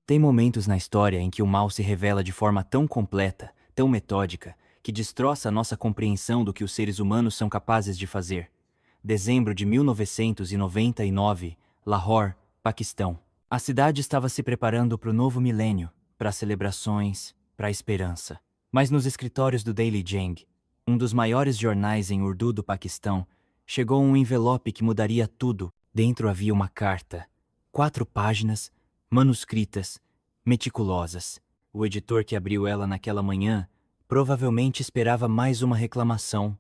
Tem momentos na história em que o mal se revela de forma tão completa, tão metódica, que destroça a nossa compreensão do que os seres humanos são capazes de fazer. Dezembro de 1999, Lahore, Paquistão. A cidade estava se preparando para o novo milênio, para as celebrações, para a esperança. Mas nos escritórios do Daily Jang, um dos maiores jornais em urdu do Paquistão, chegou um envelope que mudaria tudo. Dentro havia uma carta, 4 páginas, manuscritas, meticulosas. O editor que abriu ela naquela manhã provavelmente esperava mais uma reclamação,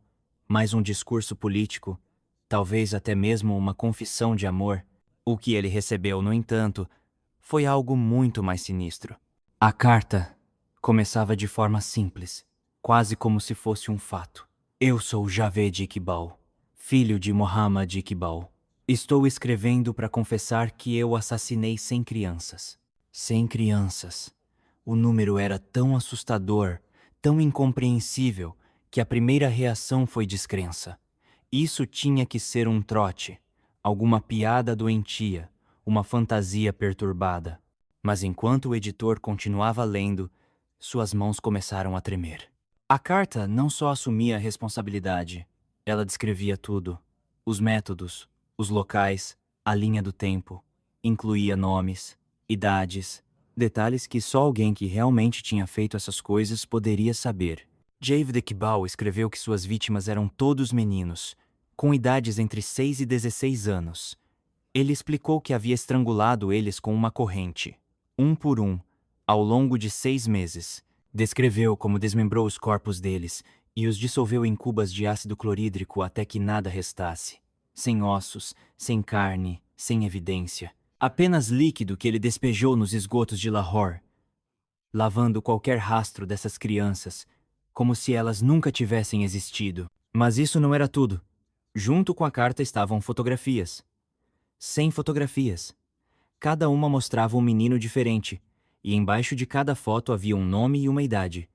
mais um discurso político, talvez até mesmo uma confissão de amor. O que ele recebeu, no entanto, foi algo muito mais sinistro. A carta começava de forma simples, quase como se fosse um fato. Eu sou Javed Iqbal, filho de Muhammad Iqbal. Estou escrevendo para confessar que eu assassinei 100 crianças. 100 crianças. O número era tão assustador, tão incompreensível, que a primeira reação foi descrença. Isso tinha que ser um trote, alguma piada doentia, uma fantasia perturbada. Mas enquanto o editor continuava lendo, suas mãos começaram a tremer. A carta não só assumia a responsabilidade, ela descrevia tudo: os métodos, os locais, a linha do tempo. Incluía nomes, idades, detalhes que só alguém que realmente tinha feito essas coisas poderia saber. Javed Iqbal escreveu que suas vítimas eram todos meninos, com idades entre 6 e 16 anos. Ele explicou que havia estrangulado eles com uma corrente, um por um, ao longo de 6 meses. Descreveu como desmembrou os corpos deles e os dissolveu em cubas de ácido clorídrico até que nada restasse. Sem ossos, sem carne, sem evidência. Apenas líquido que ele despejou nos esgotos de Lahore, lavando qualquer rastro dessas crianças, como se elas nunca tivessem existido. Mas isso não era tudo. Junto com a carta estavam fotografias. 100 fotografias. Cada uma mostrava um menino diferente, e embaixo de cada foto havia um nome e uma idade.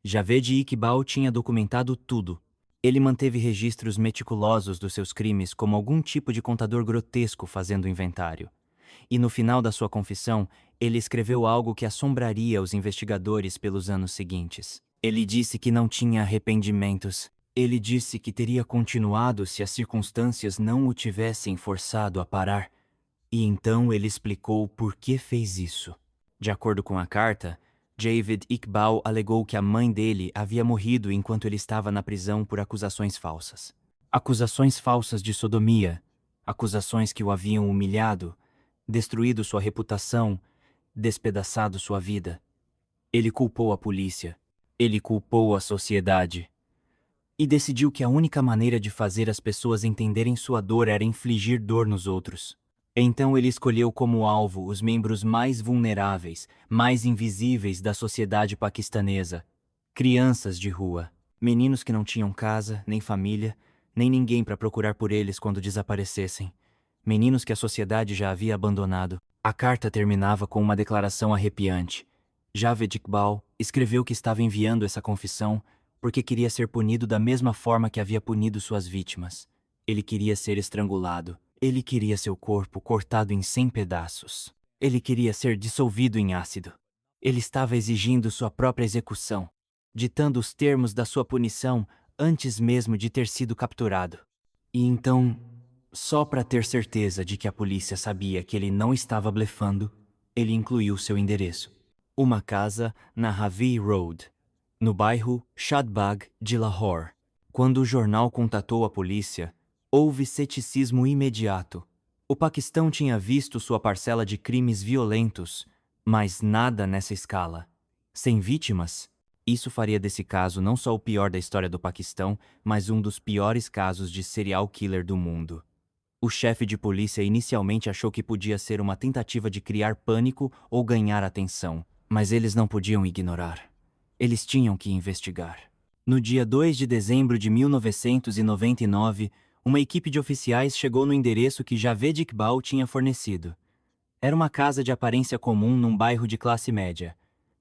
Javed Iqbal tinha documentado tudo. Ele manteve registros meticulosos dos seus crimes como algum tipo de contador grotesco fazendo inventário. E no final da sua confissão, ele escreveu algo que assombraria os investigadores pelos anos seguintes. Ele disse que não tinha arrependimentos. Ele disse que teria continuado se as circunstâncias não o tivessem forçado a parar. E então ele explicou por que fez isso. De acordo com a carta, Javed Iqbal alegou que a mãe dele havia morrido enquanto ele estava na prisão por acusações falsas. Acusações falsas de sodomia, acusações que o haviam humilhado, destruído sua reputação, despedaçado sua vida. Ele culpou a polícia, ele culpou a sociedade. E decidiu que a única maneira de fazer as pessoas entenderem sua dor era infligir dor nos outros. Então ele escolheu como alvo os membros mais vulneráveis, mais invisíveis da sociedade paquistanesa. Crianças de rua, meninos que não tinham casa, nem família, nem ninguém para procurar por eles quando desaparecessem. Meninos que a sociedade já havia abandonado. A carta terminava com uma declaração arrepiante. Javed Iqbal escreveu que estava enviando essa confissão porque queria ser punido da mesma forma que havia punido suas vítimas. Ele queria ser estrangulado. Ele queria seu corpo cortado em 100 pedaços. Ele queria ser dissolvido em ácido. Ele estava exigindo sua própria execução, ditando os termos da sua punição antes mesmo de ter sido capturado. E então, só para ter certeza de que a polícia sabia que ele não estava blefando, ele incluiu seu endereço. Uma casa na Ravi Road, no bairro Shadbagh de Lahore. Quando o jornal contatou a polícia, houve ceticismo imediato. O Paquistão tinha visto sua parcela de crimes violentos, mas nada nessa escala. Sem vítimas, isso faria desse caso não só o pior da história do Paquistão, mas um dos piores casos de serial killer do mundo. O chefe de polícia inicialmente achou que podia ser uma tentativa de criar pânico ou ganhar atenção, mas eles não podiam ignorar. Eles tinham que investigar. No dia 2 de dezembro de 1999, uma equipe de oficiais chegou no endereço que Javed Iqbal tinha fornecido. Era uma casa de aparência comum num bairro de classe média.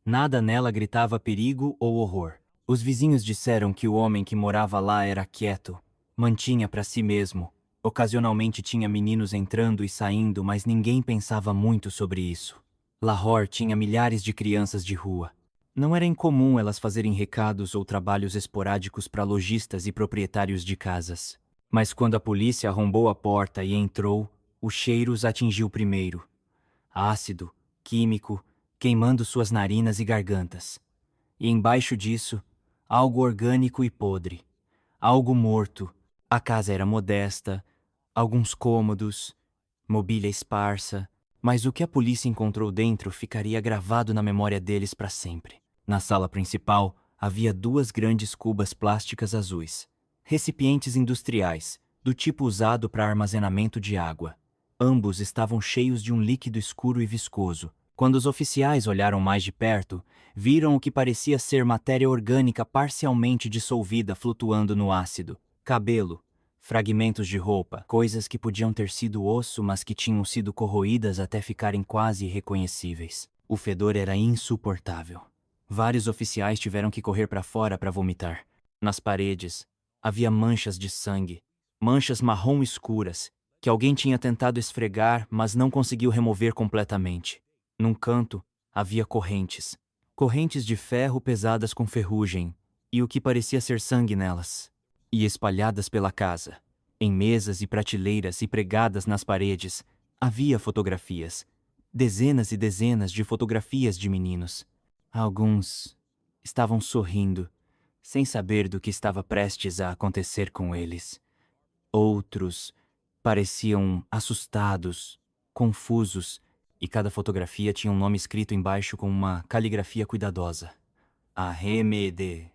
Nada nela gritava perigo ou horror. Os vizinhos disseram que o homem que morava lá era quieto, mantinha para si mesmo. Ocasionalmente tinha meninos entrando e saindo, mas ninguém pensava muito sobre isso. Lahore tinha milhares de crianças de rua. Não era incomum elas fazerem recados ou trabalhos esporádicos para lojistas e proprietários de casas. Mas quando a polícia arrombou a porta e entrou, o cheiro os atingiu primeiro. Ácido, químico, queimando suas narinas e gargantas. E embaixo disso, algo orgânico e podre. Algo morto. A casa era modesta, alguns cômodos, mobília esparsa, mas o que a polícia encontrou dentro ficaria gravado na memória deles para sempre. Na sala principal, havia duas grandes cubas plásticas azuis, recipientes industriais, do tipo usado para armazenamento de água. Ambos estavam cheios de um líquido escuro e viscoso. Quando os oficiais olharam mais de perto, viram o que parecia ser matéria orgânica parcialmente dissolvida flutuando no ácido. Cabelo, fragmentos de roupa, coisas que podiam ter sido osso, mas que tinham sido corroídas até ficarem quase irreconhecíveis. O fedor era insuportável. Vários oficiais tiveram que correr para fora para vomitar. Nas paredes, havia manchas de sangue, manchas marrom escuras, que alguém tinha tentado esfregar, mas não conseguiu remover completamente. Num canto, havia correntes. Correntes de ferro pesadas com ferrugem, e o que parecia ser sangue nelas. E espalhadas pela casa, em mesas e prateleiras e pregadas nas paredes, havia fotografias. Dezenas e dezenas de fotografias de meninos. Alguns estavam sorrindo, sem saber do que estava prestes a acontecer com eles. Outros pareciam assustados, confusos, e cada fotografia tinha um nome escrito embaixo com uma caligrafia cuidadosa. Ahmed,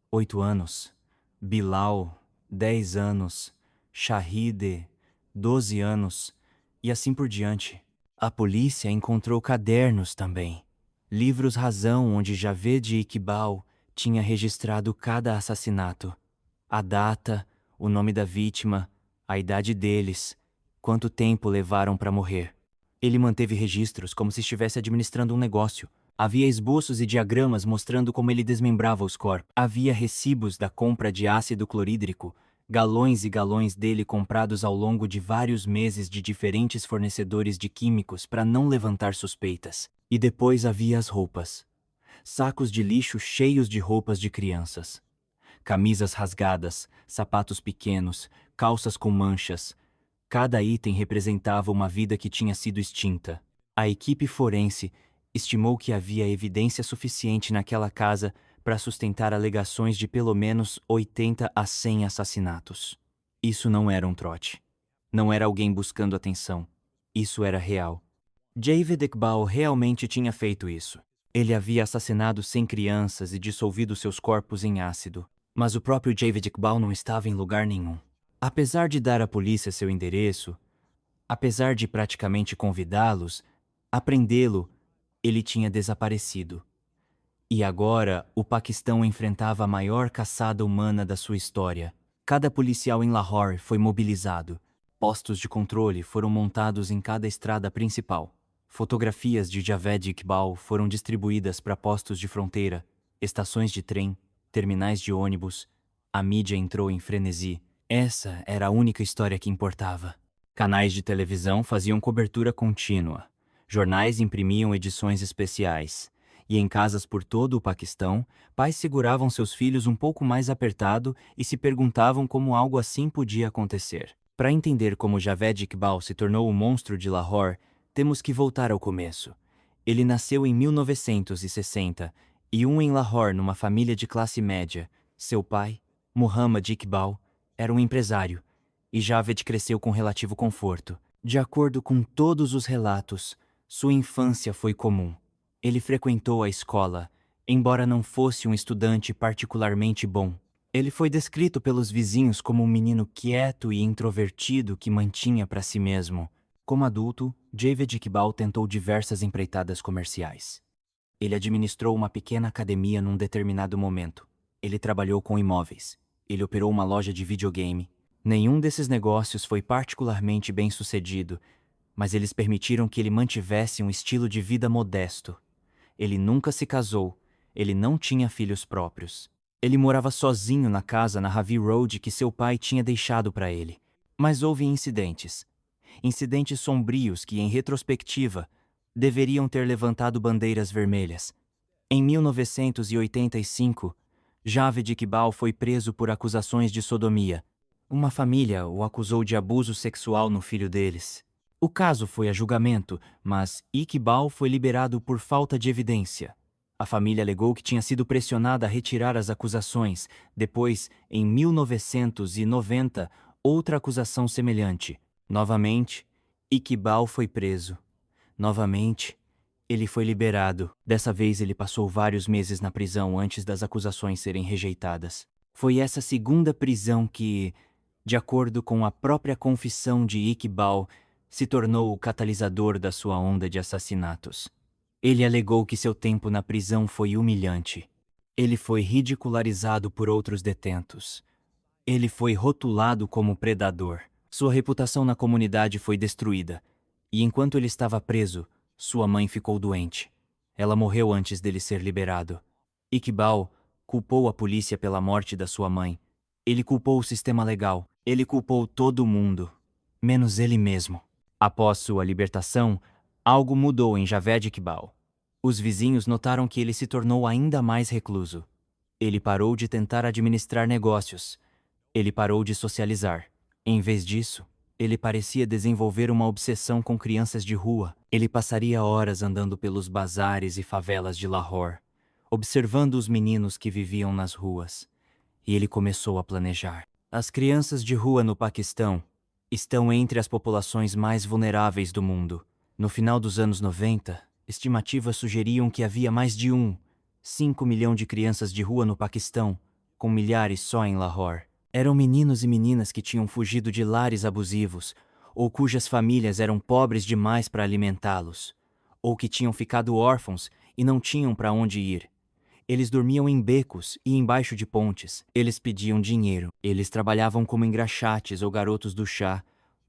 8 anos. Bilal, 10 anos. Shahid, 12 anos. E assim por diante. A polícia encontrou cadernos também. Livros razão onde Javed Iqbal tinha registrado cada assassinato. A data, o nome da vítima, a idade deles, quanto tempo levaram para morrer. Ele manteve registros como se estivesse administrando um negócio. Havia esboços e diagramas mostrando como ele desmembrava os corpos. Havia recibos da compra de ácido clorídrico, galões e galões dele comprados ao longo de vários meses de diferentes fornecedores de químicos para não levantar suspeitas. E depois havia as roupas. Sacos de lixo cheios de roupas de crianças. Camisas rasgadas, sapatos pequenos, calças com manchas. Cada item representava uma vida que tinha sido extinta. A equipe forense estimou que havia evidência suficiente naquela casa para sustentar alegações de pelo menos 80 a 100 assassinatos. Isso não era um trote. Não era alguém buscando atenção. Isso era real. Javed Iqbal realmente tinha feito isso. Ele havia assassinado 100 crianças e dissolvido seus corpos em ácido. Mas o próprio Javed Iqbal não estava em lugar nenhum. Apesar de dar à polícia seu endereço, apesar de praticamente convidá-los a prendê-lo, ele tinha desaparecido. E agora, o Paquistão enfrentava a maior caçada humana da sua história. Cada policial em Lahore foi mobilizado. Postos de controle foram montados em cada estrada principal. Fotografias de Javed Iqbal foram distribuídas para postos de fronteira, estações de trem, terminais de ônibus. A mídia entrou em frenesi. Essa era a única história que importava. Canais de televisão faziam cobertura contínua. Jornais imprimiam edições especiais. E em casas por todo o Paquistão, pais seguravam seus filhos um pouco mais apertado e se perguntavam como algo assim podia acontecer. Para entender como Javed Iqbal se tornou o monstro de Lahore, temos que voltar ao começo. Ele nasceu em 1960 e em Lahore numa família de classe média. Seu pai, Muhammad Iqbal, era um empresário, e Javed cresceu com relativo conforto. De acordo com todos os relatos, sua infância foi comum. Ele frequentou a escola, embora não fosse um estudante particularmente bom. Ele foi descrito pelos vizinhos como um menino quieto e introvertido que mantinha para si mesmo. Como adulto, Javed Iqbal tentou diversas empreitadas comerciais. Ele administrou uma pequena academia num determinado momento. Ele trabalhou com imóveis. Ele operou uma loja de videogame. Nenhum desses negócios foi particularmente bem-sucedido, mas eles permitiram que ele mantivesse um estilo de vida modesto. Ele nunca se casou. Ele não tinha filhos próprios. Ele morava sozinho na casa na Ravi Road que seu pai tinha deixado para ele. Mas houve incidentes. Incidentes sombrios que, em retrospectiva, deveriam ter levantado bandeiras vermelhas. Em 1985, Javed Iqbal foi preso por acusações de sodomia. Uma família o acusou de abuso sexual no filho deles. O caso foi a julgamento, mas Iqbal foi liberado por falta de evidência. A família alegou que tinha sido pressionada a retirar as acusações. Depois, em 1990, outra acusação semelhante. Novamente, Iqbal foi preso. Novamente, ele foi liberado. Dessa vez ele passou vários meses na prisão antes das acusações serem rejeitadas. Foi essa segunda prisão que, de acordo com a própria confissão de Iqbal, se tornou o catalisador da sua onda de assassinatos. Ele alegou que seu tempo na prisão foi humilhante. Ele foi ridicularizado por outros detentos. Ele foi rotulado como predador. Sua reputação na comunidade foi destruída. E enquanto ele estava preso, sua mãe ficou doente. Ela morreu antes dele ser liberado. Iqbal culpou a polícia pela morte da sua mãe. Ele culpou o sistema legal. Ele culpou todo mundo, menos ele mesmo. Após sua libertação, algo mudou em Javed Iqbal. Os vizinhos notaram que ele se tornou ainda mais recluso. Ele parou de tentar administrar negócios. Ele parou de socializar. Em vez disso, ele parecia desenvolver uma obsessão com crianças de rua. Ele passaria horas andando pelos bazares e favelas de Lahore, observando os meninos que viviam nas ruas. E ele começou a planejar. As crianças de rua no Paquistão estão entre as populações mais vulneráveis do mundo. No final dos anos 90, estimativas sugeriam que havia mais de 5 milhões de crianças de rua no Paquistão, com milhares só em Lahore. Eram meninos e meninas que tinham fugido de lares abusivos, ou cujas famílias eram pobres demais para alimentá-los, ou que tinham ficado órfãos e não tinham para onde ir. Eles dormiam em becos e embaixo de pontes. Eles pediam dinheiro. Eles trabalhavam como engraxates ou garotos do chá,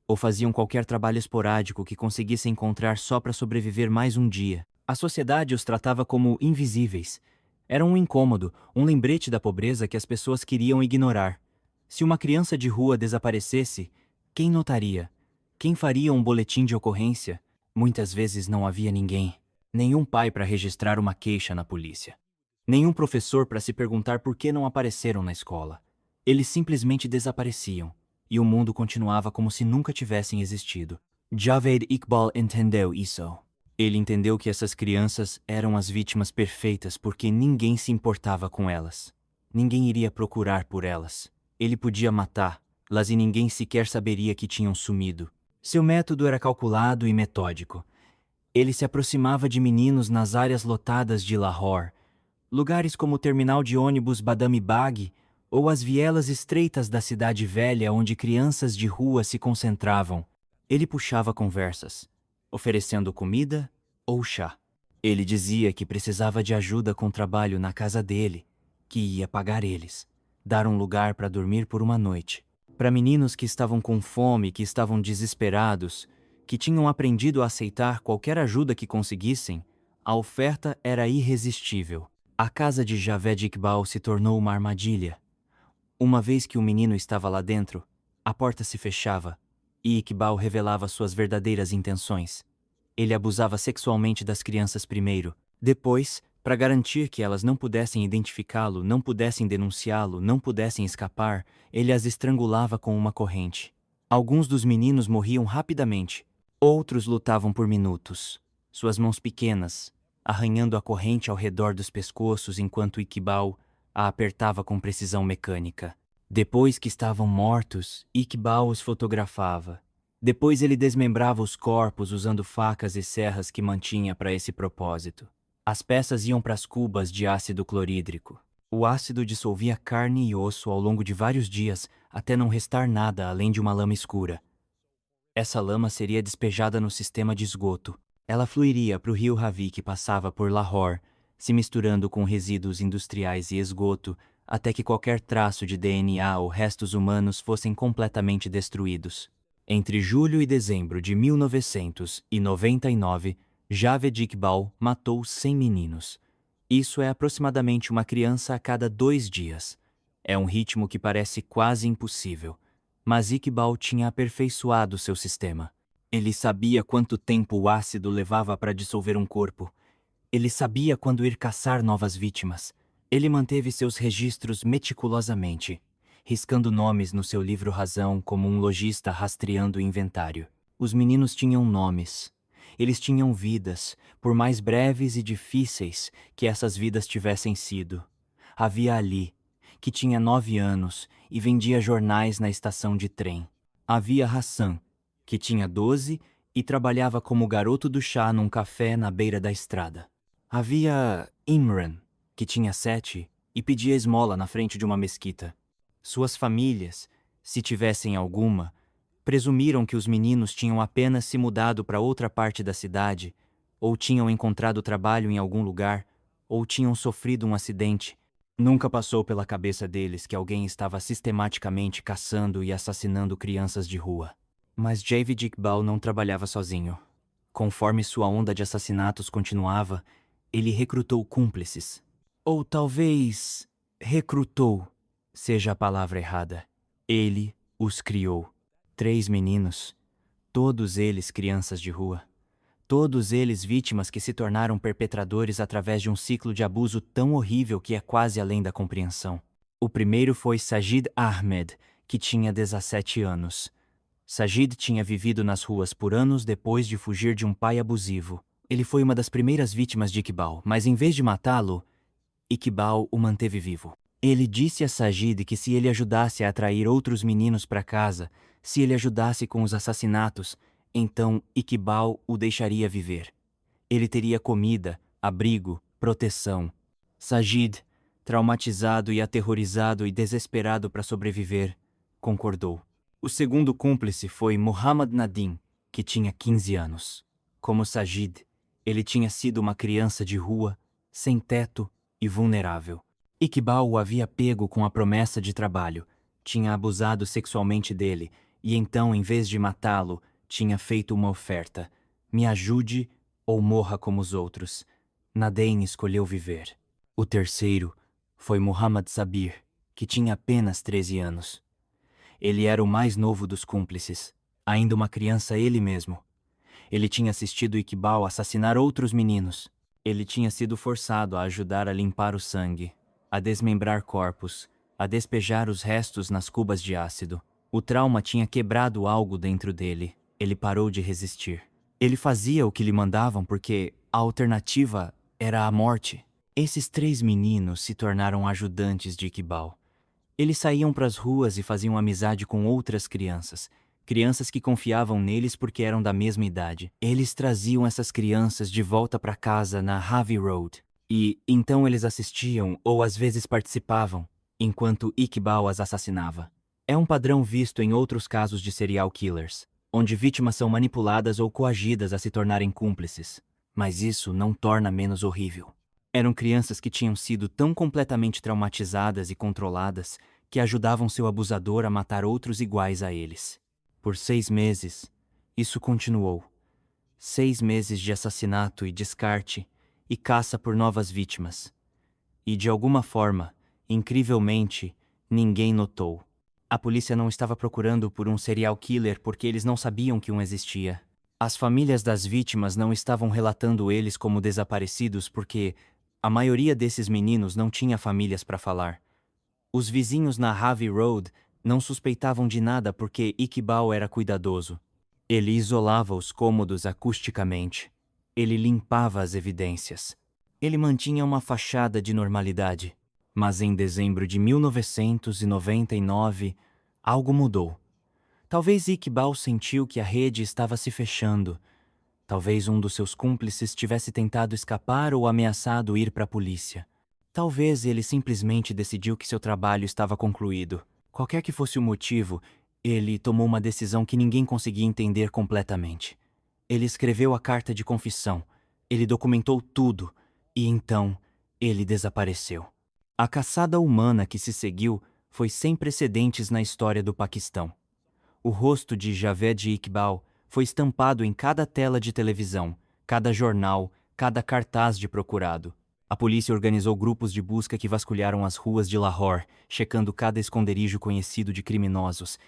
ou faziam qualquer trabalho esporádico que conseguissem encontrar só para sobreviver mais um dia. A sociedade os tratava como invisíveis. Era um incômodo, um lembrete da pobreza que as pessoas queriam ignorar. Se uma criança de rua desaparecesse, quem notaria? Quem faria um boletim de ocorrência? Muitas vezes não havia ninguém. Nenhum pai para registrar uma queixa na polícia. Nenhum professor para se perguntar por que não apareceram na escola. Eles simplesmente desapareciam, e o mundo continuava como se nunca tivessem existido. Javed Iqbal entendeu isso. Ele entendeu que essas crianças eram as vítimas perfeitas porque ninguém se importava com elas. Ninguém iria procurar por elas. Ele podia matá-las e ninguém sequer saberia que tinham sumido. Seu método era calculado e metódico. Ele se aproximava de meninos nas áreas lotadas de Lahore, lugares como o terminal de ônibus Badami Bagh ou as vielas estreitas da cidade velha onde crianças de rua se concentravam. Ele puxava conversas, oferecendo comida ou chá. Ele dizia que precisava de ajuda com trabalho na casa dele, que ia pagar eles, dar um lugar para dormir por uma noite. Para meninos que estavam com fome, que estavam desesperados, que tinham aprendido a aceitar qualquer ajuda que conseguissem, a oferta era irresistível. A casa de Javed Iqbal se tornou uma armadilha. Uma vez que o menino estava lá dentro, a porta se fechava e Iqbal revelava suas verdadeiras intenções. Ele abusava sexualmente das crianças primeiro. Depois, para garantir que elas não pudessem identificá-lo, não pudessem denunciá-lo, não pudessem escapar, ele as estrangulava com uma corrente. Alguns dos meninos morriam rapidamente. Outros lutavam por minutos. Suas mãos pequenas, arranhando a corrente ao redor dos pescoços enquanto Iqbal a apertava com precisão mecânica. Depois que estavam mortos, Iqbal os fotografava. Depois ele desmembrava os corpos usando facas e serras que mantinha para esse propósito. As peças iam para as cubas de ácido clorídrico. O ácido dissolvia carne e osso ao longo de vários dias até não restar nada além de uma lama escura. Essa lama seria despejada no sistema de esgoto. Ela fluiria para o rio Ravi que passava por Lahore, se misturando com resíduos industriais e esgoto, até que qualquer traço de DNA ou restos humanos fossem completamente destruídos. Entre julho e dezembro de 1999, Javed Iqbal matou 100 meninos. Isso é aproximadamente uma criança a cada 2 dias. É um ritmo que parece quase impossível. Mas Iqbal tinha aperfeiçoado seu sistema. Ele sabia quanto tempo o ácido levava para dissolver um corpo. Ele sabia quando ir caçar novas vítimas. Ele manteve seus registros meticulosamente, riscando nomes no seu livro Razão como um lojista rastreando o inventário. Os meninos tinham nomes. Eles tinham vidas, por mais breves e difíceis que essas vidas tivessem sido. Havia Ali, que tinha 9 anos e vendia jornais na estação de trem. Havia Hassan, que tinha 12 e trabalhava como garoto do chá num café na beira da estrada. Havia Imran, que tinha 7 e pedia esmola na frente de uma mesquita. Suas famílias, se tivessem alguma, presumiram que os meninos tinham apenas se mudado para outra parte da cidade, ou tinham encontrado trabalho em algum lugar, ou tinham sofrido um acidente. Nunca passou pela cabeça deles que alguém estava sistematicamente caçando e assassinando crianças de rua. Mas Javid Iqbal não trabalhava sozinho. Conforme sua onda de assassinatos continuava, ele recrutou cúmplices. Ou talvez recrutou seja a palavra errada. Ele os criou. 3 meninos, todos eles crianças de rua. Todos eles vítimas que se tornaram perpetradores através de um ciclo de abuso tão horrível que é quase além da compreensão. O primeiro foi Sajid Ahmed, que tinha 17 anos. Sajid tinha vivido nas ruas por anos depois de fugir de um pai abusivo. Ele foi uma das primeiras vítimas de Iqbal, mas em vez de matá-lo, Iqbal o manteve vivo. Ele disse a Sajid que se ele ajudasse a atrair outros meninos para casa, se ele ajudasse com os assassinatos, então Iqbal o deixaria viver. Ele teria comida, abrigo, proteção. Sajid, traumatizado e aterrorizado e desesperado para sobreviver, concordou. O segundo cúmplice foi Muhammad Nadim, que tinha 15 anos. Como Sajid, ele tinha sido uma criança de rua, sem teto e vulnerável. Iqbal o havia pego com a promessa de trabalho, tinha abusado sexualmente dele e então, em vez de matá-lo, tinha feito uma oferta: me ajude ou morra como os outros. Nadim escolheu viver. O terceiro foi Muhammad Sabir, que tinha apenas 13 anos. Ele era o mais novo dos cúmplices, ainda uma criança ele mesmo. Ele tinha assistido Iqbal assassinar outros meninos. Ele tinha sido forçado a ajudar a limpar o sangue, a desmembrar corpos, a despejar os restos nas cubas de ácido. O trauma tinha quebrado algo dentro dele. Ele parou de resistir. Ele fazia o que lhe mandavam porque a alternativa era a morte. Esses 3 meninos se tornaram ajudantes de Iqbal. Eles saíam para as ruas e faziam amizade com outras crianças. Crianças que confiavam neles porque eram da mesma idade. Eles traziam essas crianças de volta para casa na Harvey Road. E então eles assistiam ou às vezes participavam, enquanto Iqbal as assassinava. É um padrão visto em outros casos de serial killers, onde vítimas são manipuladas ou coagidas a se tornarem cúmplices. Mas isso não torna menos horrível. Eram crianças que tinham sido tão completamente traumatizadas e controladas que ajudavam seu abusador a matar outros iguais a eles. Por 6 meses, isso continuou. 6 meses de assassinato e descarte e caça por novas vítimas. E de alguma forma, incrivelmente, ninguém notou. A polícia não estava procurando por um serial killer porque eles não sabiam que um existia. As famílias das vítimas não estavam relatando eles como desaparecidos porque a maioria desses meninos não tinha famílias para falar. Os vizinhos na Harvey Road não suspeitavam de nada porque Iqbal era cuidadoso. Ele isolava os cômodos acusticamente. Ele limpava as evidências. Ele mantinha uma fachada de normalidade. Mas em dezembro de 1999, algo mudou. Talvez Iqbal sentiu que a rede estava se fechando. Talvez um dos seus cúmplices tivesse tentado escapar ou ameaçado ir para a polícia. Talvez ele simplesmente decidiu que seu trabalho estava concluído. Qualquer que fosse o motivo, ele tomou uma decisão que ninguém conseguia entender completamente. Ele escreveu a carta de confissão, ele documentou tudo, e então ele desapareceu. A caçada humana que se seguiu foi sem precedentes na história do Paquistão. O rosto de Javed Iqbal foi estampado em cada tela de televisão, cada jornal, cada cartaz de procurado. A polícia organizou grupos de busca que vasculharam as ruas de Lahore, checando cada esconderijo conhecido de criminosos,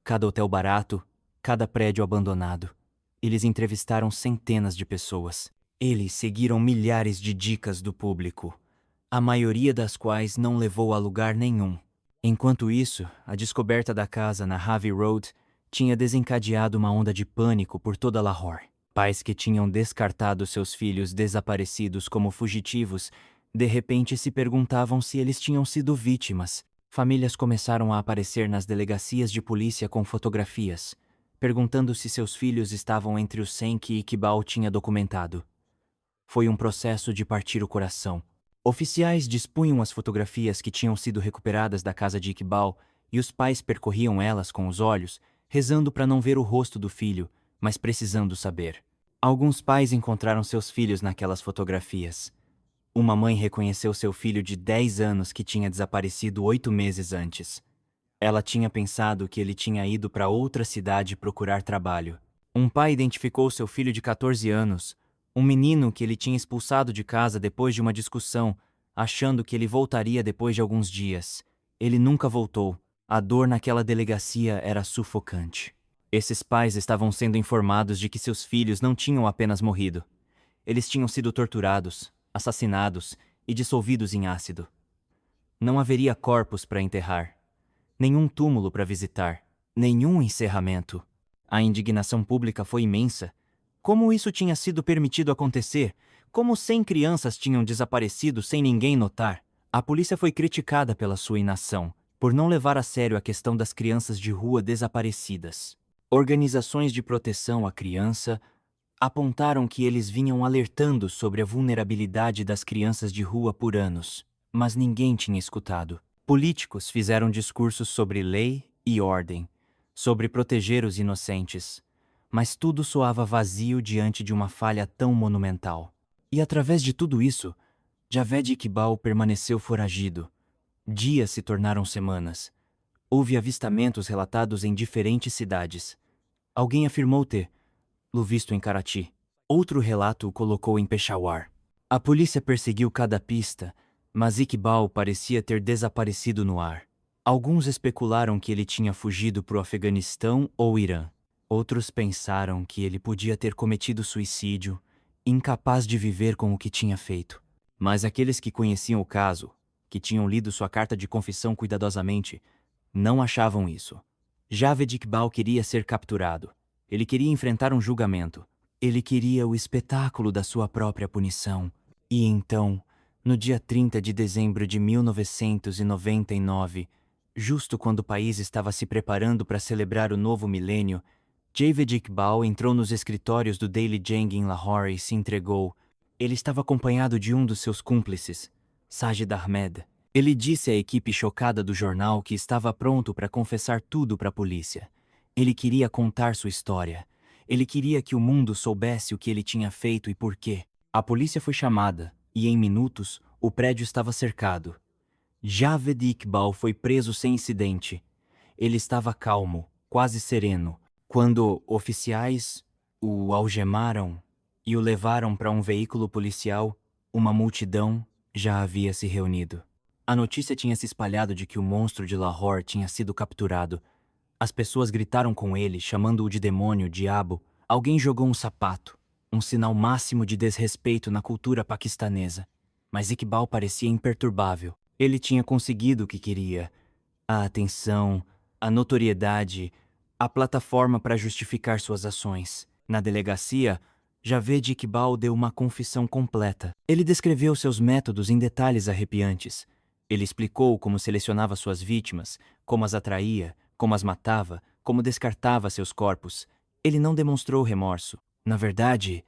cada hotel barato, cada prédio abandonado. Eles entrevistaram centenas de pessoas. Eles seguiram milhares de dicas do público, a maioria das quais não levou a lugar nenhum. Enquanto isso, a descoberta da casa na Harvey Road tinha desencadeado uma onda de pânico por toda Lahore. Pais que tinham descartado seus filhos desaparecidos como fugitivos, de repente se perguntavam se eles tinham sido vítimas. Famílias começaram a aparecer nas delegacias de polícia com fotografias, perguntando se seus filhos estavam entre os 100 que Iqbal tinha documentado. Foi um processo de partir o coração. Oficiais dispunham as fotografias que tinham sido recuperadas da casa de Iqbal e os pais percorriam elas com os olhos, rezando para não ver o rosto do filho, mas precisando saber. Alguns pais encontraram seus filhos naquelas fotografias. Uma mãe reconheceu seu filho de 10 anos que tinha desaparecido 8 meses antes. Ela tinha pensado que ele tinha ido para outra cidade procurar trabalho. Um pai identificou seu filho de 14 anos, um menino que ele tinha expulsado de casa depois de uma discussão, achando que ele voltaria depois de alguns dias. Ele nunca voltou. A dor naquela delegacia era sufocante. Esses pais estavam sendo informados de que seus filhos não tinham apenas morrido. Eles tinham sido torturados, assassinados e dissolvidos em ácido. Não haveria corpos para enterrar, nenhum túmulo para visitar, nenhum encerramento. A indignação pública foi imensa. Como isso tinha sido permitido acontecer? Como 100 crianças tinham desaparecido sem ninguém notar? A polícia foi criticada pela sua inação, por não levar a sério a questão das crianças de rua desaparecidas. Organizações de proteção à criança apontaram que eles vinham alertando sobre a vulnerabilidade das crianças de rua por anos, mas ninguém tinha escutado. Políticos fizeram discursos sobre lei e ordem, sobre proteger os inocentes, mas tudo soava vazio diante de uma falha tão monumental. E através de tudo isso, Javed Iqbal permaneceu foragido. Dias se tornaram semanas. Houve avistamentos relatados em diferentes cidades. Alguém afirmou tê-lo visto em Karachi. Outro relato o colocou em Peshawar. A polícia perseguiu cada pista, mas Iqbal parecia ter desaparecido no ar. Alguns especularam que ele tinha fugido para o Afeganistão ou Irã. Outros pensaram que ele podia ter cometido suicídio, incapaz de viver com o que tinha feito. Mas aqueles que conheciam o caso, que tinham lido sua carta de confissão cuidadosamente, não achavam isso. Javed Iqbal queria ser capturado. Ele queria enfrentar um julgamento. Ele queria o espetáculo da sua própria punição. E então, no dia 30 de dezembro de 1999, justo quando o país estava se preparando para celebrar o novo milênio, Javed Iqbal entrou nos escritórios do Daily Jang em Lahore e se entregou. Ele estava acompanhado de um dos seus cúmplices, Sajid Ahmed. Ele disse à equipe chocada do jornal que estava pronto para confessar tudo para a polícia. Ele queria contar sua história. Ele queria que o mundo soubesse o que ele tinha feito e por quê. A polícia foi chamada, e em minutos, o prédio estava cercado. Javed Iqbal foi preso sem incidente. Ele estava calmo, quase sereno, quando oficiais o algemaram e o levaram para um veículo policial. Uma multidão já havia se reunido. A notícia tinha se espalhado de que o monstro de Lahore tinha sido capturado. As pessoas gritaram com ele, chamando-o de demônio, diabo. Alguém jogou um sapato, um sinal máximo de desrespeito na cultura paquistanesa. Mas Iqbal parecia imperturbável. Ele tinha conseguido o que queria: a atenção, a notoriedade, a plataforma para justificar suas ações. Na delegacia, Javed Iqbal deu uma confissão completa. Ele descreveu seus métodos em detalhes arrepiantes. Ele explicou como selecionava suas vítimas, como as atraía, como as matava, como descartava seus corpos. Ele não demonstrou remorso. Na verdade,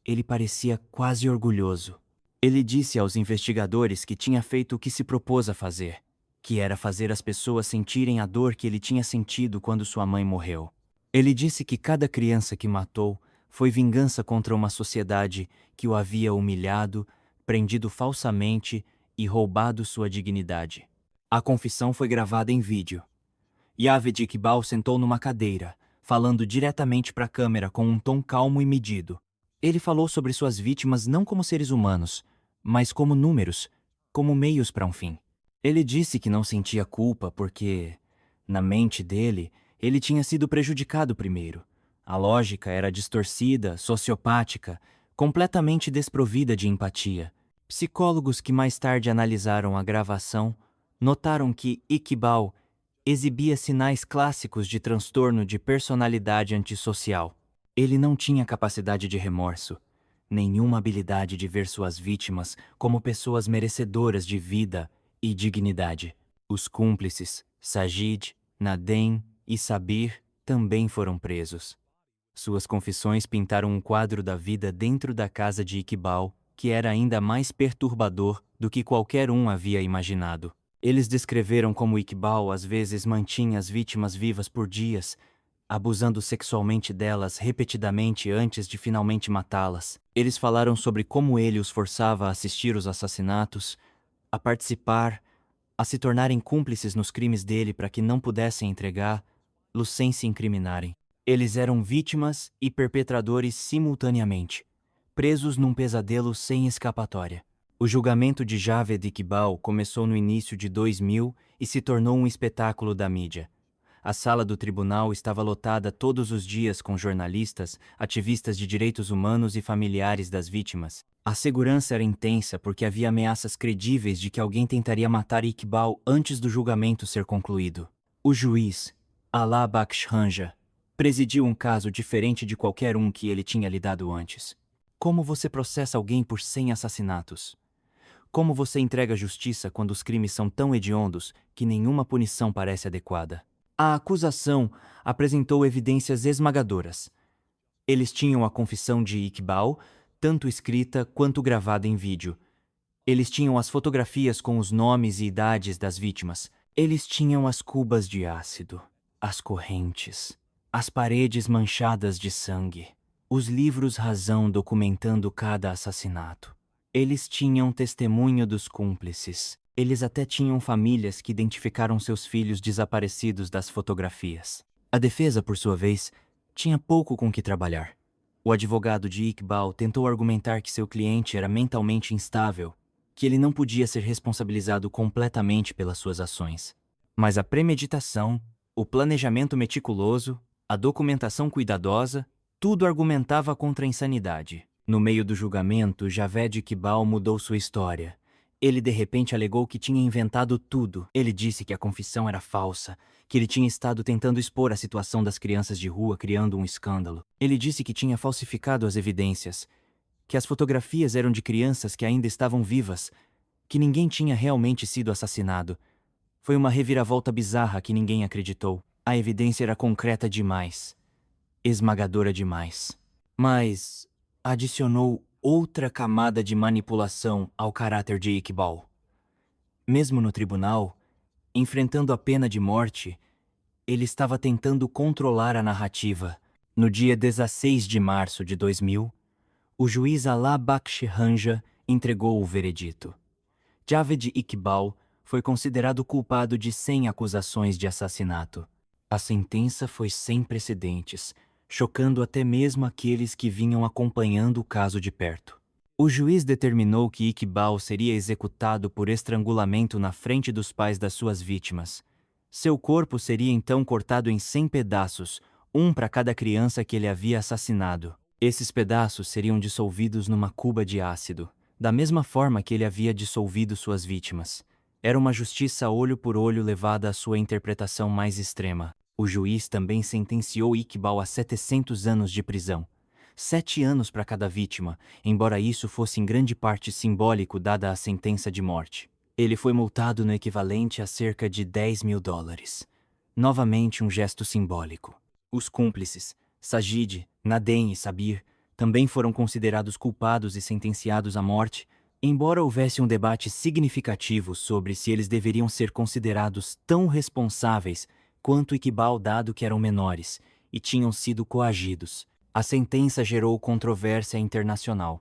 ele parecia quase orgulhoso. Ele disse aos investigadores que tinha feito o que se propôs a fazer, que era fazer as pessoas sentirem a dor que ele tinha sentido quando sua mãe morreu. Ele disse que cada criança que matou foi vingança contra uma sociedade que o havia humilhado, prendido falsamente e roubado sua dignidade. A confissão foi gravada em vídeo. Javed Iqbal sentou numa cadeira, falando diretamente para a câmera com um tom calmo e medido. Ele falou sobre suas vítimas não como seres humanos, mas como números, como meios para um fim. Ele disse que não sentia culpa porque, na mente dele, ele tinha sido prejudicado primeiro. A lógica era distorcida, sociopática, completamente desprovida de empatia. Psicólogos que mais tarde analisaram a gravação notaram que Iqbal exibia sinais clássicos de transtorno de personalidade antissocial. Ele não tinha capacidade de remorso, nenhuma habilidade de ver suas vítimas como pessoas merecedoras de vida e dignidade. Os cúmplices, Sajid, Nadem e Sabir, também foram presos. Suas confissões pintaram um quadro da vida dentro da casa de Iqbal, que era ainda mais perturbador do que qualquer um havia imaginado. Eles descreveram como Iqbal às vezes mantinha as vítimas vivas por dias, abusando sexualmente delas repetidamente antes de finalmente matá-las. Eles falaram sobre como ele os forçava a assistir os assassinatos, a participar, a se tornarem cúmplices nos crimes dele para que não pudessem entregá-los sem se incriminarem. Eles eram vítimas e perpetradores simultaneamente, presos num pesadelo sem escapatória. O julgamento de Javed Iqbal começou no início de 2000 e se tornou um espetáculo da mídia. A sala do tribunal estava lotada todos os dias com jornalistas, ativistas de direitos humanos e familiares das vítimas. A segurança era intensa porque havia ameaças credíveis de que alguém tentaria matar Iqbal antes do julgamento ser concluído. O juiz, Alaa Baksh Hanja, presidiu um caso diferente de qualquer um que ele tinha lidado antes. Como você processa alguém por 100 assassinatos? Como você entrega justiça quando os crimes são tão hediondos que nenhuma punição parece adequada? A acusação apresentou evidências esmagadoras. Eles tinham a confissão de Iqbal, tanto escrita quanto gravada em vídeo. Eles tinham as fotografias com os nomes e idades das vítimas. Eles tinham as cubas de ácido, as correntes, as paredes manchadas de sangue, os livros razão documentando cada assassinato. Eles tinham testemunho dos cúmplices. Eles até tinham famílias que identificaram seus filhos desaparecidos das fotografias. A defesa, por sua vez, tinha pouco com que trabalhar. O advogado de Iqbal tentou argumentar que seu cliente era mentalmente instável, que ele não podia ser responsabilizado completamente pelas suas ações. Mas a premeditação, o planejamento meticuloso, a documentação cuidadosa, tudo argumentava contra a insanidade. No meio do julgamento, Javed Iqbal mudou sua história. Ele de repente alegou que tinha inventado tudo. Ele disse que a confissão era falsa, que ele tinha estado tentando expor a situação das crianças de rua criando um escândalo. Ele disse que tinha falsificado as evidências, que as fotografias eram de crianças que ainda estavam vivas, que ninguém tinha realmente sido assassinado. Foi uma reviravolta bizarra que ninguém acreditou. A evidência era concreta demais, esmagadora demais. Mas adicionou outra camada de manipulação ao caráter de Iqbal. Mesmo no tribunal, enfrentando a pena de morte, ele estava tentando controlar a narrativa. No dia 16 de março de 2000, o juiz Alaa Baksh Hanja entregou o veredito. Javed Iqbal foi considerado culpado de 100 acusações de assassinato. A sentença foi sem precedentes, chocando até mesmo aqueles que vinham acompanhando o caso de perto. O juiz determinou que Iqbal seria executado por estrangulamento na frente dos pais das suas vítimas. Seu corpo seria então cortado em 100 pedaços, um para cada criança que ele havia assassinado. Esses pedaços seriam dissolvidos numa cuba de ácido, da mesma forma que ele havia dissolvido suas vítimas. Era uma justiça olho por olho levada à sua interpretação mais extrema. O juiz também sentenciou Iqbal a 700 anos de prisão, 7 anos para cada vítima, embora isso fosse em grande parte simbólico dada a sentença de morte. Ele foi multado no equivalente a cerca de $10.000. Novamente um gesto simbólico. Os cúmplices, Sajid, Nadem e Sabir, também foram considerados culpados e sentenciados à morte, embora houvesse um debate significativo sobre se eles deveriam ser considerados tão responsáveis quanto Iqbal, dado que eram menores e tinham sido coagidos. A sentença gerou controvérsia internacional.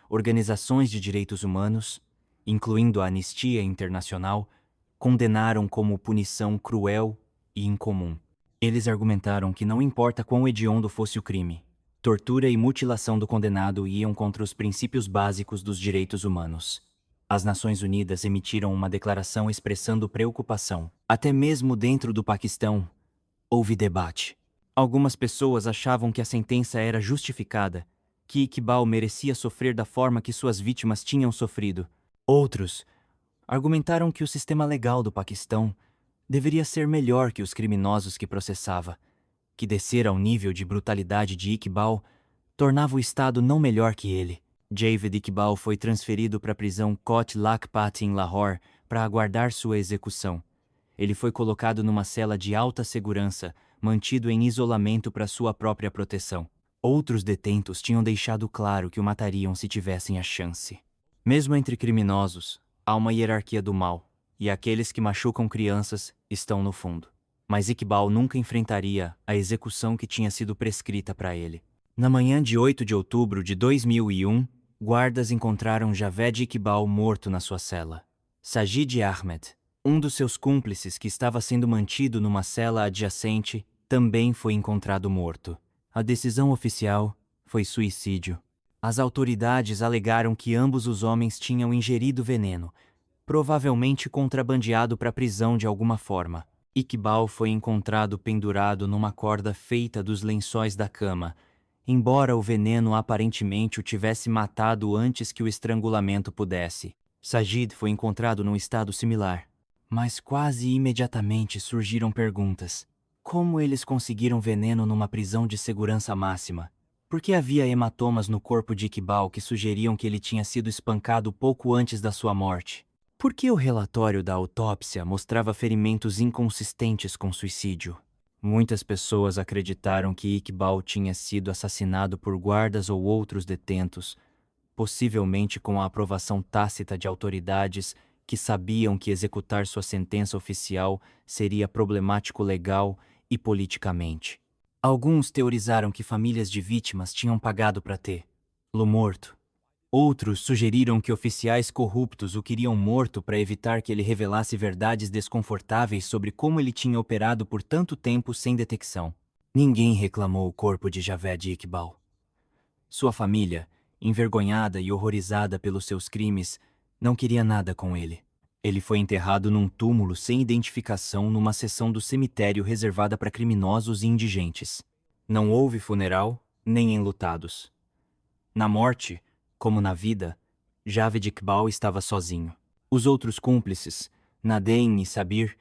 Organizações de direitos humanos, incluindo a Anistia Internacional, condenaram como punição cruel e incomum. Eles argumentaram que não importa quão hediondo fosse o crime, tortura e mutilação do condenado iam contra os princípios básicos dos direitos humanos. As Nações Unidas emitiram uma declaração expressando preocupação. Até mesmo dentro do Paquistão, houve debate. Algumas pessoas achavam que a sentença era justificada, que Iqbal merecia sofrer da forma que suas vítimas tinham sofrido. Outros argumentaram que o sistema legal do Paquistão deveria ser melhor que os criminosos que processava, que descer ao nível de brutalidade de Iqbal tornava o Estado não melhor que ele. Javed Iqbal foi transferido para a prisão Kot Lakhpat em Lahore para aguardar sua execução. Ele foi colocado numa cela de alta segurança, mantido em isolamento para sua própria proteção. Outros detentos tinham deixado claro que o matariam se tivessem a chance. Mesmo entre criminosos, há uma hierarquia do mal, e aqueles que machucam crianças estão no fundo. Mas Iqbal nunca enfrentaria a execução que tinha sido prescrita para ele. Na manhã de 8 de outubro de 2001, guardas encontraram Javed Iqbal morto na sua cela. Sajid Ahmed, um dos seus cúmplices que estava sendo mantido numa cela adjacente, também foi encontrado morto. A decisão oficial foi suicídio. As autoridades alegaram que ambos os homens tinham ingerido veneno, provavelmente contrabandeado para a prisão de alguma forma. Iqbal foi encontrado pendurado numa corda feita dos lençóis da cama, embora o veneno aparentemente o tivesse matado antes que o estrangulamento pudesse. Sajid foi encontrado num estado similar. Mas quase imediatamente surgiram perguntas. Como eles conseguiram veneno numa prisão de segurança máxima? Por que havia hematomas no corpo de Iqbal que sugeriam que ele tinha sido espancado pouco antes da sua morte? Por que o relatório da autópsia mostrava ferimentos inconsistentes com suicídio? Muitas pessoas acreditaram que Iqbal tinha sido assassinado por guardas ou outros detentos, possivelmente com a aprovação tácita de autoridades que sabiam que executar sua sentença oficial seria problemático legal e politicamente. Alguns teorizaram que famílias de vítimas tinham pagado para tê-lo morto. Outros sugeriram que oficiais corruptos o queriam morto para evitar que ele revelasse verdades desconfortáveis sobre como ele tinha operado por tanto tempo sem detecção. Ninguém reclamou o corpo de Javed Iqbal. Sua família, envergonhada e horrorizada pelos seus crimes, não queria nada com ele. Ele foi enterrado num túmulo sem identificação numa seção do cemitério reservada para criminosos e indigentes. Não houve funeral, nem enlutados. Na morte, como na vida, Javed Iqbal estava sozinho. Os outros cúmplices, Nadeem e Sabir,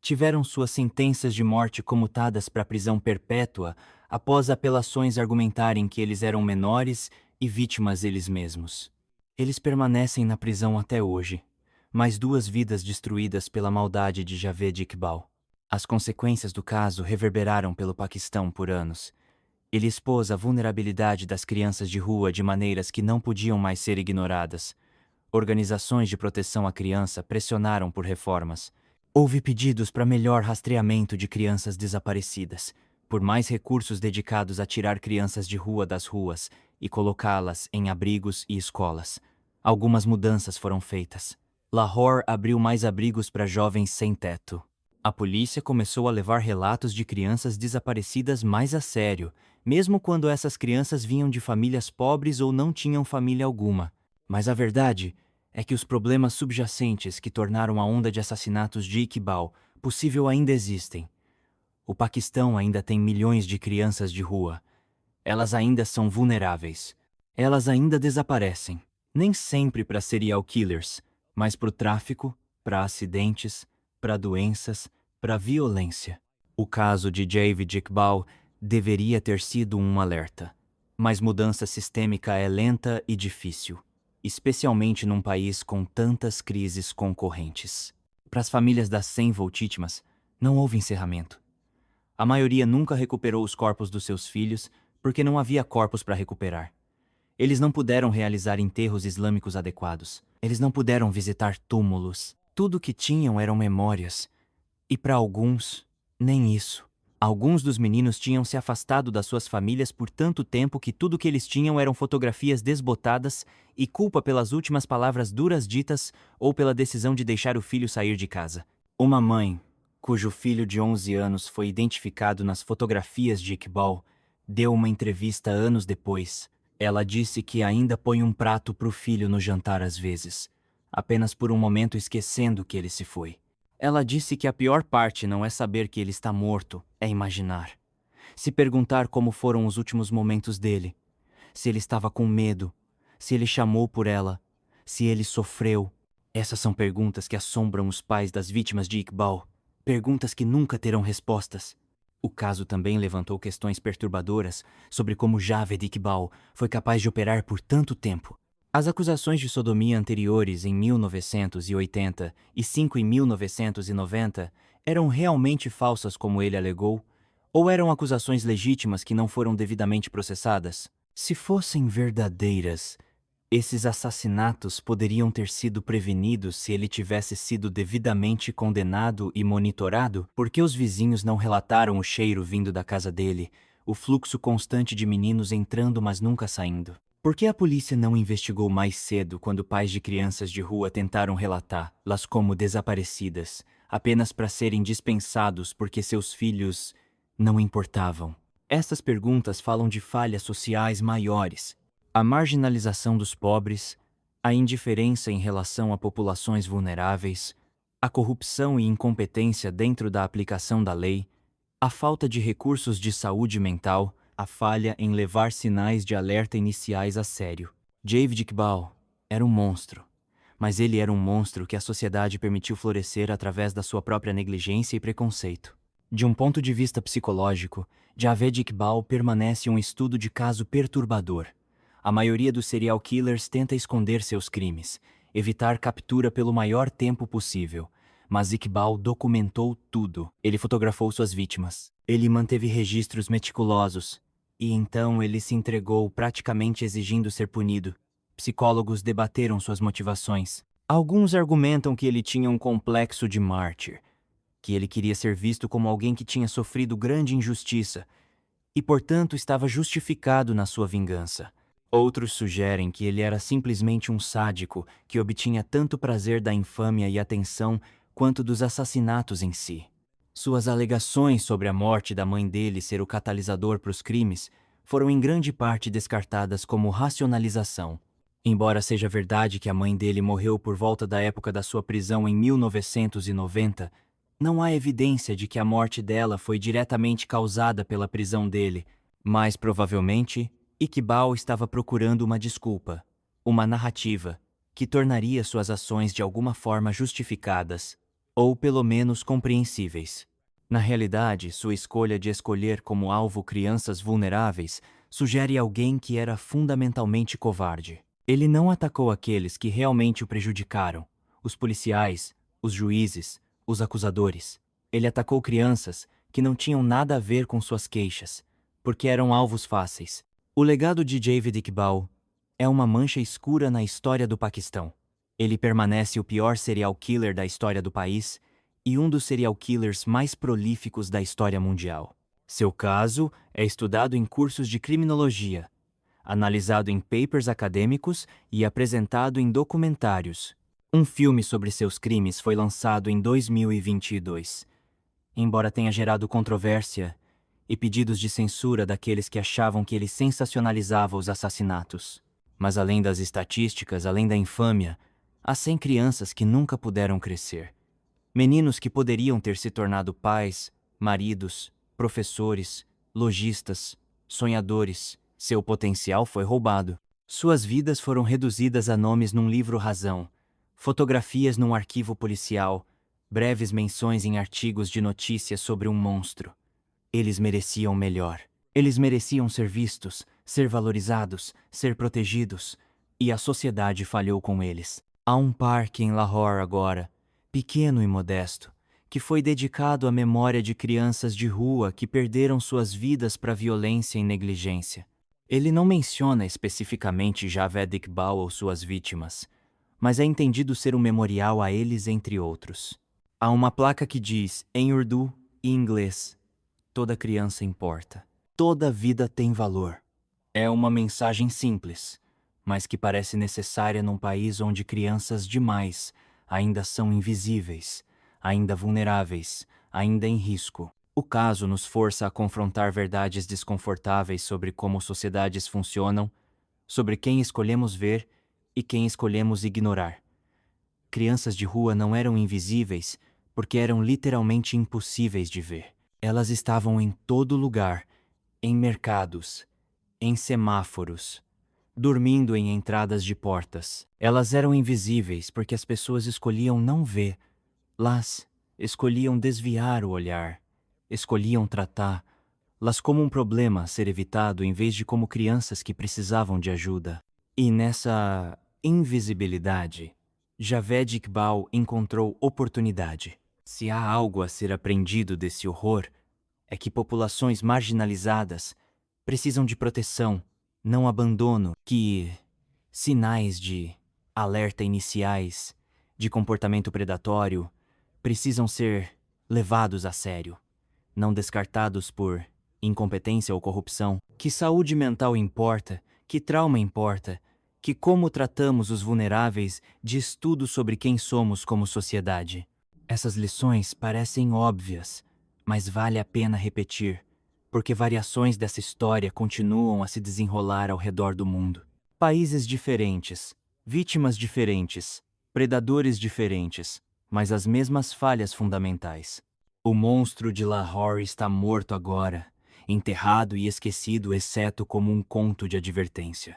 tiveram suas sentenças de morte comutadas para prisão perpétua após apelações argumentarem que eles eram menores e vítimas eles mesmos. Eles permanecem na prisão até hoje, mais 2 vidas destruídas pela maldade de Javed Iqbal. As consequências do caso reverberaram pelo Paquistão por anos. Ele expôs a vulnerabilidade das crianças de rua de maneiras que não podiam mais ser ignoradas. Organizações de proteção à criança pressionaram por reformas. Houve pedidos para melhor rastreamento de crianças desaparecidas, por mais recursos dedicados a tirar crianças de rua das ruas e colocá-las em abrigos e escolas. Algumas mudanças foram feitas. Lahore abriu mais abrigos para jovens sem teto. A polícia começou a levar relatos de crianças desaparecidas mais a sério, mesmo quando essas crianças vinham de famílias pobres ou não tinham família alguma. Mas a verdade é que os problemas subjacentes que tornaram a onda de assassinatos de Iqbal possível ainda existem. O Paquistão ainda tem milhões de crianças de rua. Elas ainda são vulneráveis. Elas ainda desaparecem. Nem sempre para serial killers, mas para o tráfico, para acidentes, para doenças, para violência. O caso de Javed Iqbal deveria ter sido um alerta. Mas mudança sistêmica é lenta e difícil, especialmente num país com tantas crises concorrentes. Para as famílias das 100 vítimas, não houve encerramento. A maioria nunca recuperou os corpos dos seus filhos porque não havia corpos para recuperar. Eles não puderam realizar enterros islâmicos adequados. Eles não puderam visitar túmulos. Tudo o que tinham eram memórias. E para alguns, nem isso. Alguns dos meninos tinham se afastado das suas famílias por tanto tempo que tudo que eles tinham eram fotografias desbotadas e culpa pelas últimas palavras duras ditas ou pela decisão de deixar o filho sair de casa. Uma mãe, cujo filho de 11 anos foi identificado nas fotografias de Iqbal, deu uma entrevista anos depois. Ela disse que ainda põe um prato para o filho no jantar às vezes, apenas por um momento esquecendo que ele se foi. Ela disse que a pior parte não é saber que ele está morto, é imaginar. se perguntar como foram os últimos momentos dele, se ele estava com medo, se ele chamou por ela, se ele sofreu. Essas são perguntas que assombram os pais das vítimas de Iqbal, perguntas que nunca terão respostas. O caso também levantou questões perturbadoras sobre como Javed Iqbal foi capaz de operar por tanto tempo. As acusações de sodomia anteriores em 1980 e 5 em 1990 eram realmente falsas como ele alegou, ou eram acusações legítimas que não foram devidamente processadas? Se fossem verdadeiras, esses assassinatos poderiam ter sido prevenidos se ele tivesse sido devidamente condenado e monitorado. Porque os vizinhos não relataram o cheiro vindo da casa dele, o fluxo constante de meninos entrando mas nunca saindo? Por que a polícia não investigou mais cedo quando pais de crianças de rua tentaram relatá-las como desaparecidas, apenas para serem dispensados porque seus filhos não importavam? Essas perguntas falam de falhas sociais maiores. A marginalização dos pobres, a indiferença em relação a populações vulneráveis, a corrupção e incompetência dentro da aplicação da lei, a falta de recursos de saúde mental, a falha em levar sinais de alerta iniciais a sério. Javed Iqbal era um monstro, mas ele era um monstro que a sociedade permitiu florescer através da sua própria negligência e preconceito. De um ponto de vista psicológico, Javed Iqbal permanece um estudo de caso perturbador. A maioria dos serial killers tenta esconder seus crimes, evitar captura pelo maior tempo possível. Mas Iqbal documentou tudo. Ele fotografou suas vítimas. Ele manteve registros meticulosos. E então ele se entregou, praticamente exigindo ser punido. Psicólogos debateram suas motivações. Alguns argumentam que ele tinha um complexo de mártir, que ele queria ser visto como alguém que tinha sofrido grande injustiça e, portanto, estava justificado na sua vingança. Outros sugerem que ele era simplesmente um sádico que obtinha tanto prazer da infâmia e atenção quanto dos assassinatos em si. Suas alegações sobre a morte da mãe dele ser o catalisador para os crimes foram em grande parte descartadas como racionalização. Embora seja verdade que a mãe dele morreu por volta da época da sua prisão em 1990, não há evidência de que a morte dela foi diretamente causada pela prisão dele. Mais provavelmente, Iqbal estava procurando uma desculpa, uma narrativa, que tornaria suas ações de alguma forma justificadas, ou pelo menos compreensíveis. Na realidade, sua escolha de escolher como alvo crianças vulneráveis sugere alguém que era fundamentalmente covarde. Ele não atacou aqueles que realmente o prejudicaram, os policiais, os juízes, os acusadores. Ele atacou crianças que não tinham nada a ver com suas queixas, porque eram alvos fáceis. O legado de Javed Iqbal é uma mancha escura na história do Paquistão. Ele permanece o pior serial killer da história do país e um dos serial killers mais prolíficos da história mundial. Seu caso é estudado em cursos de criminologia, analisado em papers acadêmicos e apresentado em documentários. Um filme sobre seus crimes foi lançado em 2022. Embora tenha gerado controvérsia e pedidos de censura daqueles que achavam que ele sensacionalizava os assassinatos. Mas além das estatísticas, além da infâmia, há 100 crianças que nunca puderam crescer. Meninos que poderiam ter se tornado pais, maridos, professores, lojistas, sonhadores. Seu potencial foi roubado. Suas vidas foram reduzidas a nomes num livro-razão, fotografias num arquivo policial, breves menções em artigos de notícias sobre um monstro. Eles mereciam melhor. Eles mereciam ser vistos, ser valorizados, ser protegidos, e a sociedade falhou com eles. Há um parque em Lahore agora, pequeno e modesto, que foi dedicado à memória de crianças de rua que perderam suas vidas para violência e negligência. Ele não menciona especificamente Javed Iqbal ou suas vítimas, mas é entendido ser um memorial a eles entre outros. Há uma placa que diz, em urdu e inglês, toda criança importa. Toda vida tem valor. É uma mensagem simples, mas que parece necessária num país onde crianças demais ainda são invisíveis, ainda vulneráveis, ainda em risco. O caso nos força a confrontar verdades desconfortáveis sobre como sociedades funcionam, sobre quem escolhemos ver e quem escolhemos ignorar. Crianças de rua não eram invisíveis porque eram literalmente impossíveis de ver. Elas estavam em todo lugar em mercados, em semáforos, dormindo em entradas de portas. Elas eram invisíveis porque as pessoas escolhiam não ver, las escolhiam desviar o olhar, escolhiam tratá-las como um problema a ser evitado em vez de como crianças que precisavam de ajuda. E nessa invisibilidade, Javed Iqbal encontrou oportunidade. Se há algo a ser aprendido desse horror, é que populações marginalizadas precisam de proteção, não abandono, que sinais de alerta iniciais, de comportamento predatório, precisam ser levados a sério, não descartados por incompetência ou corrupção. Que saúde mental importa, que trauma importa, que como tratamos os vulneráveis diz tudo sobre quem somos como sociedade. Essas lições parecem óbvias, mas vale a pena repetir, porque variações dessa história continuam a se desenrolar ao redor do mundo. Países diferentes, vítimas diferentes, predadores diferentes, mas as mesmas falhas fundamentais. O monstro de Lahore está morto agora, enterrado e esquecido, exceto como um conto de advertência.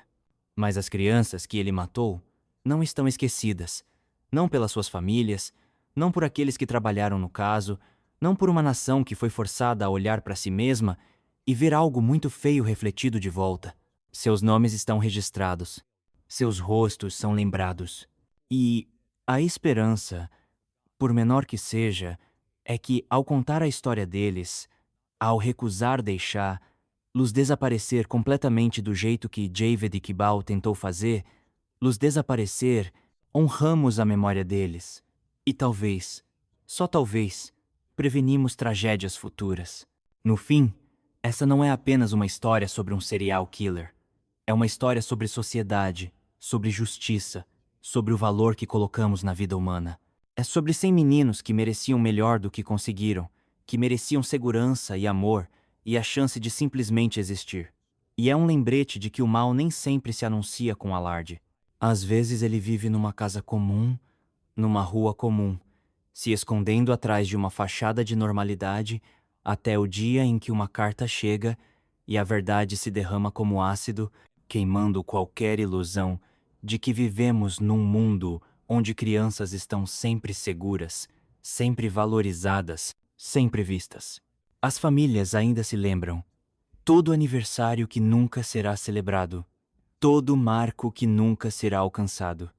Mas as crianças que ele matou não estão esquecidas, não pelas suas famílias, não por aqueles que trabalharam no caso, não por uma nação que foi forçada a olhar para si mesma e ver algo muito feio refletido de volta. Seus nomes estão registrados, seus rostos são lembrados. E a esperança, por menor que seja, é que, ao contar a história deles, ao recusar deixá-los desaparecer completamente do jeito que Javed Iqbal tentou fazer, los desaparecer, honramos a memória deles. E talvez, só talvez, prevenimos tragédias futuras. No fim, essa não é apenas uma história sobre um serial killer. É uma história sobre sociedade, sobre justiça, sobre o valor que colocamos na vida humana. É sobre 100 meninos que mereciam melhor do que conseguiram, que mereciam segurança e amor e a chance de simplesmente existir. E é um lembrete de que o mal nem sempre se anuncia com alarde. Às vezes ele vive numa casa comum, numa rua comum, se escondendo atrás de uma fachada de normalidade até o dia em que uma carta chega e a verdade se derrama como ácido, queimando qualquer ilusão de que vivemos num mundo onde crianças estão sempre seguras, sempre valorizadas, sempre vistas. As famílias ainda se lembram. Todo aniversário que nunca será celebrado, todo marco que nunca será alcançado,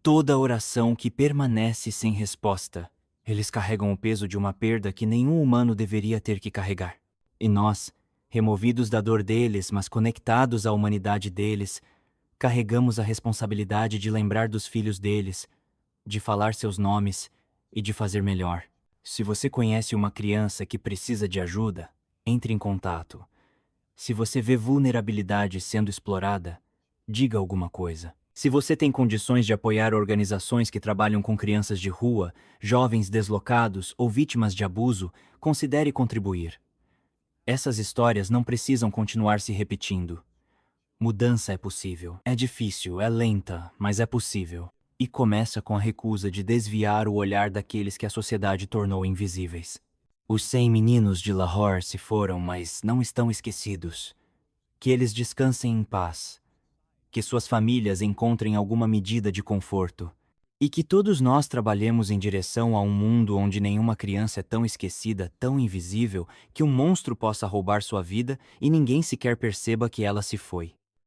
toda oração que permanece sem resposta. Eles carregam o peso de uma perda que nenhum humano deveria ter que carregar. E nós, removidos da dor deles, mas conectados à humanidade deles, carregamos a responsabilidade de lembrar dos filhos deles, de falar seus nomes e de fazer melhor. Se você conhece uma criança que precisa de ajuda, entre em contato. Se você vê vulnerabilidade sendo explorada, diga alguma coisa. Se você tem condições de apoiar organizações que trabalham com crianças de rua, jovens deslocados ou vítimas de abuso, considere contribuir. Essas histórias não precisam continuar se repetindo. Mudança é possível. É difícil, é lenta, mas é possível. E começa com a recusa de desviar o olhar daqueles que a sociedade tornou invisíveis. Os 100 meninos de Lahore se foram, mas não estão esquecidos. Que eles descansem em paz. Que suas famílias encontrem alguma medida de conforto. E que todos nós trabalhemos em direção a um mundo onde nenhuma criança é tão esquecida, tão invisível, que um monstro possa roubar sua vida e ninguém sequer perceba que ela se foi.